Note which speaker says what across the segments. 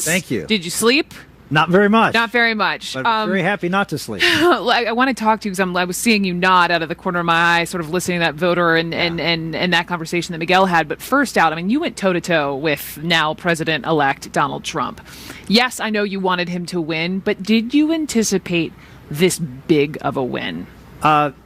Speaker 1: Congress.
Speaker 2: Thank you.
Speaker 1: Did you sleep?
Speaker 2: Not very much.
Speaker 1: Not very much.
Speaker 2: But very happy not to sleep.
Speaker 1: I want to talk to you because I was seeing you nod out of the corner of my eye, sort of listening to that voter and that conversation that Miguel had. But first out, I mean, you went toe-to-toe with now President-elect Donald Trump. Yes, I know you wanted him to win, but did you anticipate this big of a win?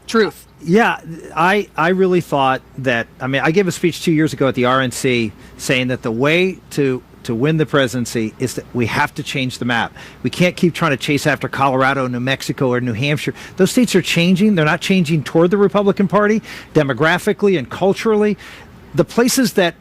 Speaker 1: Truth.
Speaker 2: Yeah, I really thought that, I mean, I gave a speech 2 years ago at the RNC saying that the way to win the presidency is that we have to change the map. We can't keep trying to chase after Colorado, New Mexico, or New Hampshire. Those states are changing. They're not changing toward the Republican Party demographically and culturally. The places that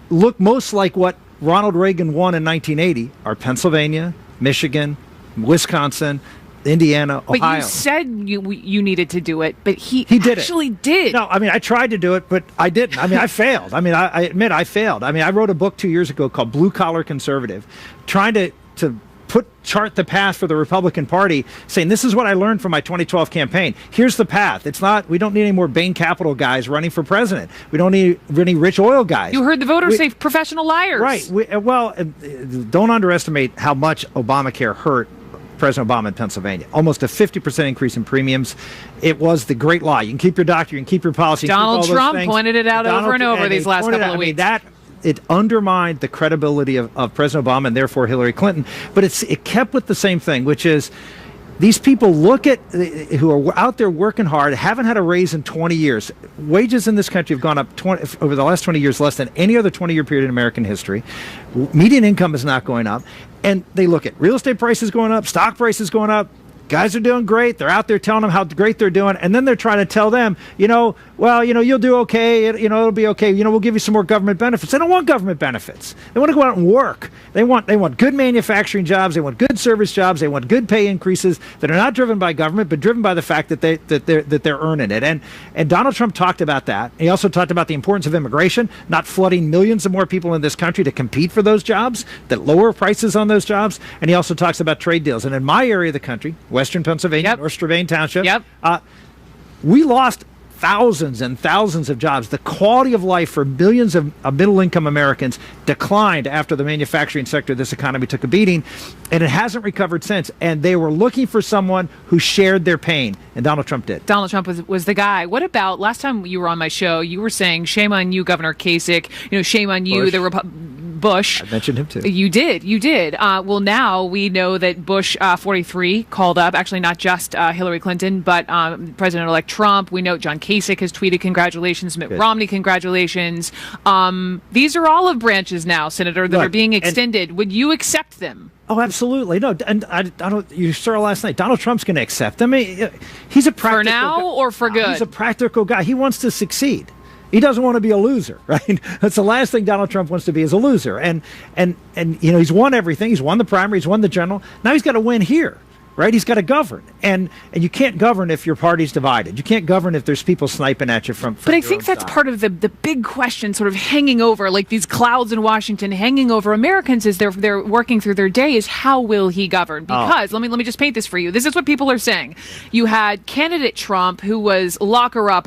Speaker 2: look most like what Ronald Reagan won in 1980 are Pennsylvania, Michigan, Wisconsin, Indiana, Ohio.
Speaker 1: But you said you needed to do it, but he actually did.
Speaker 2: No, I mean, I tried to do it, but I didn't. I mean, I failed. I mean, I admit I failed. I mean, I wrote a book 2 years ago called Blue Collar Conservative, trying to chart the path for the Republican Party, saying this is what I learned from my 2012 campaign. Here's the path. It's not, we don't need any more Bain Capital guys running for president. We don't need any rich oil guys.
Speaker 1: You heard the voters say professional liars.
Speaker 2: Right. Don't underestimate how much Obamacare hurt President Obama in Pennsylvania. Almost a 50% increase in premiums. It was the great lie. You can keep your doctor, you can keep your policy.
Speaker 1: Donald Trump pointed it out over and over these last couple of weeks.
Speaker 2: It undermined the credibility of President Obama and therefore Hillary Clinton. But it kept with the same thing, which is these people who are out there working hard, haven't had a raise in 20 years. Wages in this country have gone up over the last 20 years less than any other 20-year period in American history. Median income is not going up. And they look at real estate prices going up, stock prices going up. Guys are doing great. They're out there telling them how great they're doing. And then they're trying to tell them, you'll do okay. It'll be okay. We'll give you some more government benefits. They don't want government benefits. They want to go out and work. They want good manufacturing jobs. They want good service jobs. They want good pay increases that are not driven by government, but driven by the fact that they're earning it. And Donald Trump talked about that. He also talked about the importance of immigration, not flooding millions of more people in this country to compete for those jobs, that lower prices on those jobs. And he also talks about trade deals. And in my area of the country, Western Pennsylvania, North Strabane Township, we lost thousands and thousands of jobs. The quality of life for millions of middle-income Americans declined after the manufacturing sector of this economy took a beating, and it hasn't recovered since. And they were looking for someone who shared their pain, and Donald Trump did.
Speaker 1: Donald Trump was the guy. What about last time you were on my show, you were saying, shame on you, Governor Kasich, shame on you, Bush.
Speaker 2: I mentioned him too.
Speaker 1: You did. Well, now we know that Bush 43 called up, actually not just Hillary Clinton, but President-elect Trump. We know John Kasich has tweeted congratulations. Mitt Romney, congratulations. These are olive branches now, Senator, that are being extended. Would you accept them?
Speaker 2: Oh, absolutely. No, and I don't. You saw last night. Donald Trump's going to accept them. He's a practical
Speaker 1: for now
Speaker 2: guy.
Speaker 1: Or for good.
Speaker 2: He's a practical guy. He wants to succeed. He doesn't want to be a loser, right? That's the last thing Donald Trump wants to be, is a loser. And he's won everything. He's won the primary. He's won the general. Now he's got to win here. Right? He's got to govern. And you can't govern if your party's divided. You can't govern if there's people sniping at you from
Speaker 1: But I think that's part of the big question sort of hanging over, like these clouds in Washington hanging over Americans as they're working through their day, is how will he govern? Because let me just paint this for you. This is what people are saying. You had candidate Trump, who was lock her up,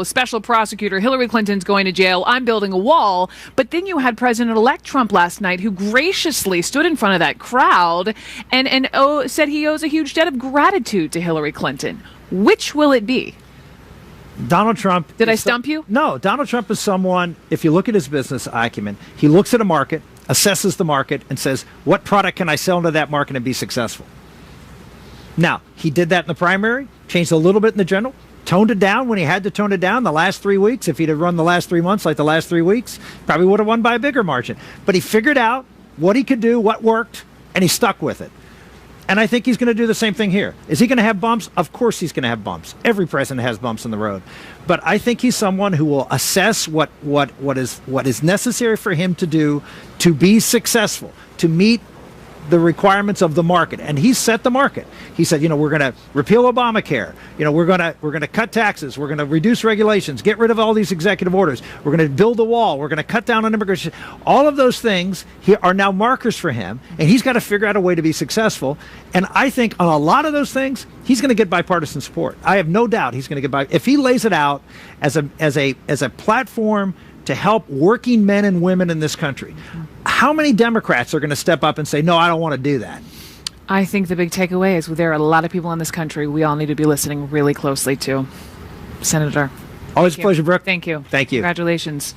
Speaker 1: special prosecutor, Hillary Clinton's going to jail, I'm building a wall. But then you had President-elect Trump last night, who graciously stood in front of that crowd and said he owes a huge debt of gratitude to Hillary Clinton. Which will it be?
Speaker 2: Donald Trump.
Speaker 1: Did I stump you?
Speaker 2: No, Donald Trump is someone, if you look at his business acumen, he looks at a market, assesses the market, and says, what product can I sell into that market and be successful? Now, he did that in the primary, changed a little bit in the general, toned it down when he had to tone it down the last 3 weeks. If he'd have run the last 3 months like the last 3 weeks, probably would have won by a bigger margin. But he figured out what he could do, what worked, and he stuck with it. And I think he's going to do the same thing here. Is he going to have bumps? Of course he's going to have bumps. Every president has bumps in the road. But I think he's someone who will assess what is necessary for him to do to be successful, to meet the requirements of the market. And he set the market. He said, we're going to repeal Obamacare. We're going to cut taxes. We're going to reduce regulations, get rid of all these executive orders. We're going to build a wall. We're going to cut down on immigration. All of those things are now markers for him, and he's got to figure out a way to be successful. And I think on a lot of those things, he's going to get bipartisan support. I have no doubt he's going to get if he lays it out as a platform to help working men and women in this country. how many Democrats are going to step up and say, no, I don't want to do that?
Speaker 1: I think the big takeaway is there are a lot of people in this country we all need to be listening really closely to. Senator.
Speaker 2: Always a pleasure, Brooke.
Speaker 1: Thank you.
Speaker 2: Thank you.
Speaker 1: Congratulations.